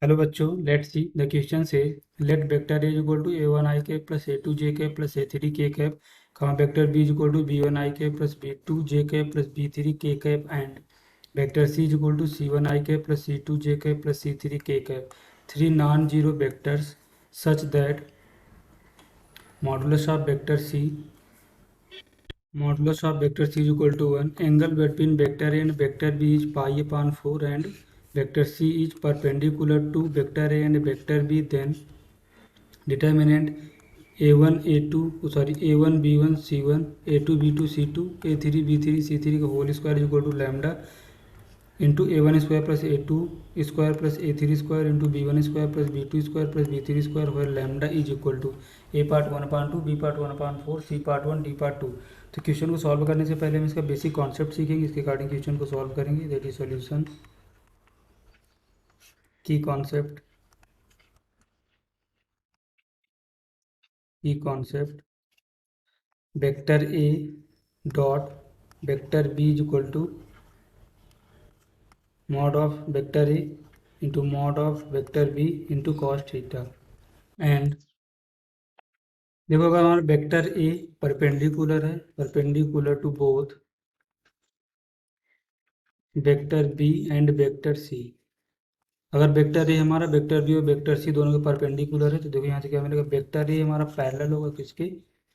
Hello बच्चों, let's see the question से let vector A equal to A one I cap plus A two J cap plus A three K cap comma vector B equal to B one I cap plus B two J cap plus B three K cap and vector C equal to C one I cap plus C two J cap plus C three K cap three non zero vectors such that modulus of vector c is equal to 1. Angle between vector A and vector B is pi upon 4 and vector C is perpendicular to vector A and vector B. Then determinant A1 B1 C1 A2 B2 C2 A3 B3 C3 का whole square equal to lambda into A1 square plus A2 square plus A3 square into B1 square plus B2 square plus B3 square और lambda is equal to A part 1/2 B part 1/4 C part 1 D part 2। तो question को solve करने से पहले हम इसका basic concept सीखेंगे, इसके अकॉर्डिंग क्वेश्चन को सॉल्व करेंगे। दैट इज सॉल्यूशन की concept vector a dot vector b is equal to mod of vector a into mod of vector b into cos theta. And देखो, अगर हमारा वेक्टर ए परपेंडिकुलर है, perpendicular to both vector b and vector c. अगर vector ए हमारा vector b और vector c दोनों के perpendicular है तो देखो यहाँ से क्या मिलेगा, वेक्टर ए हमारा पैरेलल होगा किसके,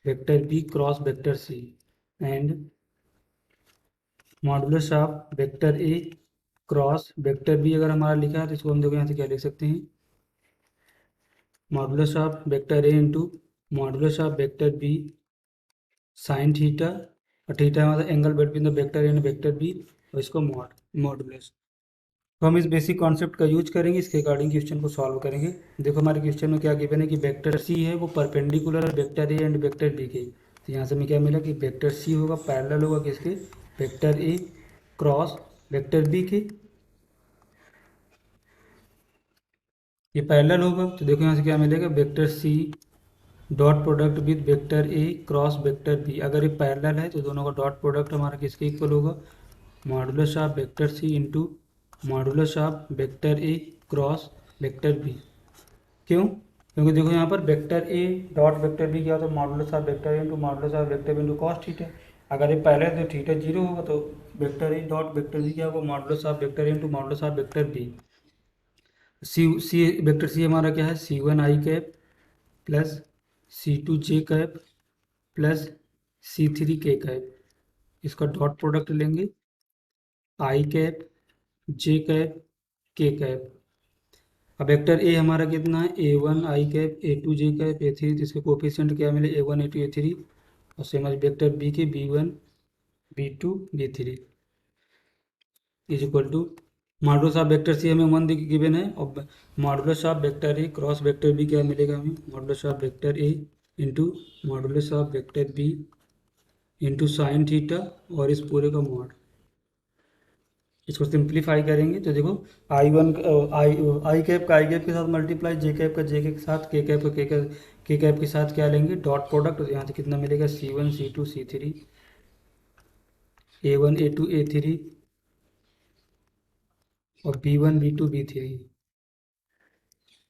vector b cross vector c. And modulus of vector a cross vector b अगर हमारा लिखा है तो इसको हम देखो यहाँ से क्या लिख सकते हैं, modulus of vector a into modulus of vector b sine theta, और थीटा मतलब angle between the vector and vector b, और इसको मॉडुलस। तो हम इस बेसिक कॉन्सेप्ट का यूज करेंगे, इसके अकॉर्डिंग क्वेश्चन को सॉल्व करेंगे। देखो हमारे क्वेश्चन में क्या गिवन है कि वेक्टर सी है वो परपेंडिकुलर है vector a and vector B के। तो यहाँ से हमें क्या मिला कि वेक्टर सी होगा पैरेलल होगा किसके, vector a cross vector B के, ये पैरेलल होगा। तो देखो यहाँ से क्या मिलेगा, vector c dot product with vector a cross vector b. अगर ये पैरेलल है तो दोनों का डॉट प्रोडक्ट हमारा किसके इक्वल होगा, modulus of vector c into modulus of vector a cross vector b. क्यों? क्योंकि देखो यहाँ पर vector a dot vector b क्या होता है, modulus of vector a into modulus of vector b into cos theta. अगर ये पहले तो थीटा जीरो होगा तो vector a dot vector b क्या होगा, modulus of vector a into modulus of vector b. C vector c हमारा क्या है, C one I cap plus C two J cap plus C three K cap, इसका dot product लेंगे, I cap J cap K cap. अब vector ए हमारा कितना है, A one I cap A two J cap A three, तो इसके coefficient क्या मिले, A one A two A three, और सेम एज वेक्टर बी के B one B two B three is equal to modulus of vector सी हमें one given है, और modulus of vector a cross vector b क्या मिलेगा हमें, modulus of vector a into modulus of vector b into sine theta और इस पूरे का मॉड। इसको सिंप्लीफाई करेंगे तो देखो I one I I cap का आई कैप के साथ मल्टीप्लाई, जे कैप का जे के साथ, के कैप का के कैप के साथ क्या लेंगे, डॉट प्रोडक्ट। तो यहाँ से कितना मिलेगा, C one C two C three A one A two A three और B one B two B three,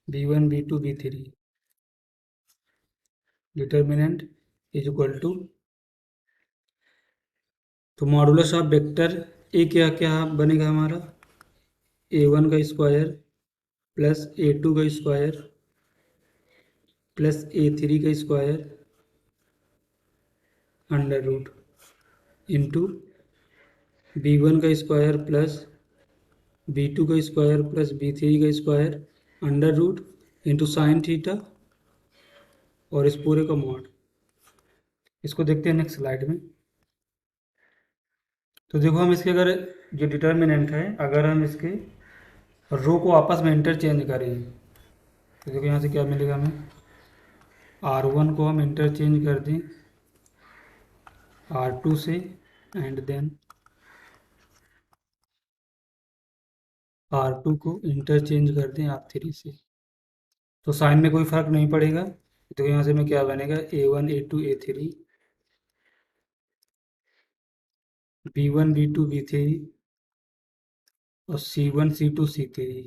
B one B two B three. Determinant is equal to, तो मॉडुलस ऑफ वेक्टर ए क्या क्या बनेगा हमारा, A one का square plus A two का square plus A three का square under root into B one का square plus B two का स्क्वायर प्लस बी थ्री का square under root into sine theta और इस पूरे का मॉड। इसको देखते हैं नेक्स्ट स्लाइड में। तो देखो हम इसके अगर जो डिटर्मिनेंट है, अगर हम इसके रो को आपस में इंटरचेंज करें तो देखो यहाँ से क्या मिलेगा हमें, आर वन को हम इंटरचेंज कर दें आर टू से, एंड देन आर टू को इंटरचेंज कर दें आर थ्री से, तो साइन में कोई फर्क नहीं पड़ेगा। तो यहाँ से में क्या बनेगा, A one A two A three B one B two B three और C one C two C three.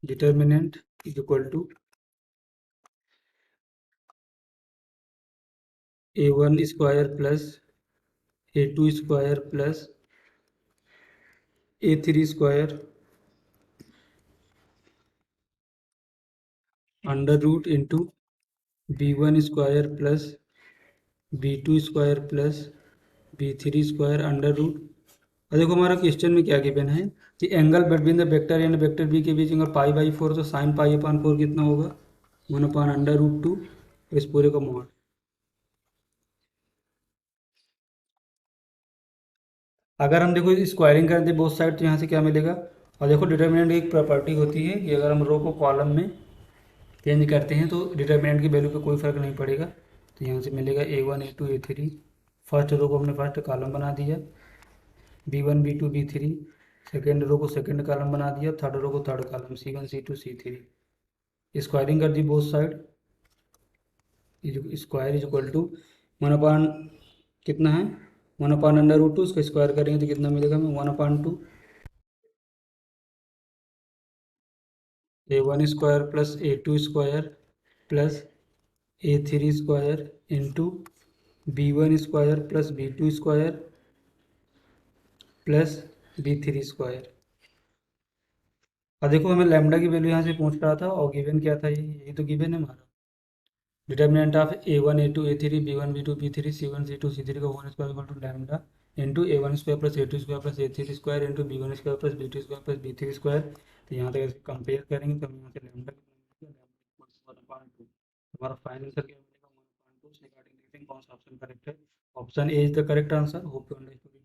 Determinant is equal to a1 square plus a2 square plus a3 square under root into b1 square plus b2 square plus b3 square under root. और देखो हमारा question में क्या given है कि angle between the vector and vector B के बीच angle pi by four, तो साइन पाई अपान फोर कितना होगा 1/√2 इस पूरे का मॉड। अगर हम देखो स्क्वायरिंग कर दे बोथ साइड तो यहाँ से क्या मिलेगा। और देखो डिटर्मिनेंट की एक प्रॉपर्टी होती है कि अगर हम रो को कॉलम में चेंज करते हैं तो डिटर्मिनेंट की वैल्यू पे कोई फर्क नहीं पड़ेगा। तो यहाँ से मिलेगा a1 a2 a3। First row को हमने फर्स्ट कॉलम बना दिया, b1 b2 b3। Second row को सेकेंड कॉलम बना दिया, थर्ड रो को third column c1 c2 c3। Squaring कर दी both side, square is equal to 1/, कितना है 1/√2, उसका स्क्वायर करेंगे तो कितना मिलेगा हमें 1/2 a1 square plus a2 square plus a3 square into b1 square plus b2 square plus b3 square. और देखो हमें लैम्डा की वैल्यू यहाँ से पूछ रहा था और गिवन क्या था, यही तो गिवन है हमारा। Determinant of a1 a2 a3 b1 b2 b3 c1 c2 c3 का whole square equal to lambda into a1 square plus a2 square plus a3 square into b1 square plus b2 square plus b3 square. तो यहाँ तक ऐसे compare करेंगे तो हमें यहाँ से लैम्डा कितना मिलेगा, लैम्डा 1/2। हमारा फाइनल आंसर क्या मिलेगा 1/2। से रिगार्डिंग देखते हैं कौन सा ऑप्शन करेक्ट है। Option A is the correct answer. Hope you understood.